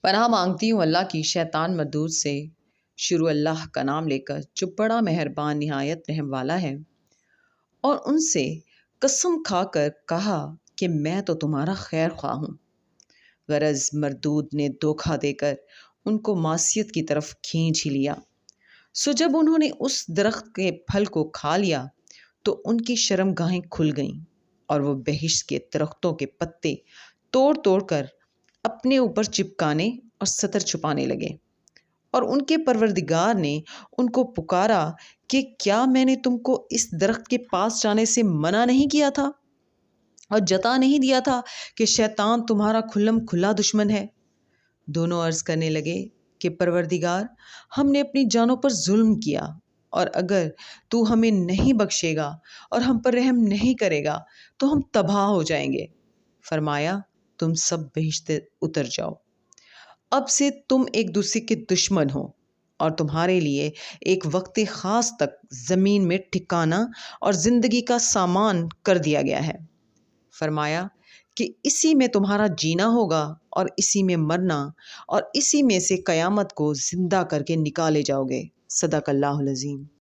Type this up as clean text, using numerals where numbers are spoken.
پناہ مانگتی ہوں اللہ کی شیطان مردود سے۔ شروع اللہ کا نام لے کر جو بڑا مہربان نہایت رحم والا ہے۔ اور ان سے قسم کھا کر کہا کہ میں تو تمہارا خیر خواہ ہوں۔ غرض مردود نے دھوکہ دے کر ان کو معصیت کی طرف کھینچ ہی لیا۔ سو جب انہوں نے اس درخت کے پھل کو کھا لیا تو ان کی شرمگاہیں کھل گئیں اور وہ بہشت کے درختوں کے پتے توڑ توڑ کر اپنے اوپر چپکانے اور سطر چھپانے لگے۔ اور ان کے پروردگار نے ان کو پکارا کہ کیا میں نے تم کو اس درخت کے پاس جانے سے منع نہیں کیا تھا اور جتا نہیں دیا تھا کہ شیطان تمہارا کھلم کھلا دشمن ہے؟ دونوں عرض کرنے لگے کہ پروردگار، ہم نے اپنی جانوں پر ظلم کیا، اور اگر تو ہمیں نہیں بخشے گا اور ہم پر رحم نہیں کرے گا تو ہم تباہ ہو جائیں گے۔ فرمایا، تم سب بہشت اتر جاؤ۔ اب سے تم ایک دوسرے کے دشمن ہو اور تمہارے لیے ایک وقت خاص تک زمین میں ٹھکانا اور زندگی کا سامان کر دیا گیا ہے۔ فرمایا کہ اسی میں تمہارا جینا ہوگا اور اسی میں مرنا، اور اسی میں سے قیامت کو زندہ کر کے نکالے جاؤ گے۔ صدق اللہ العظیم۔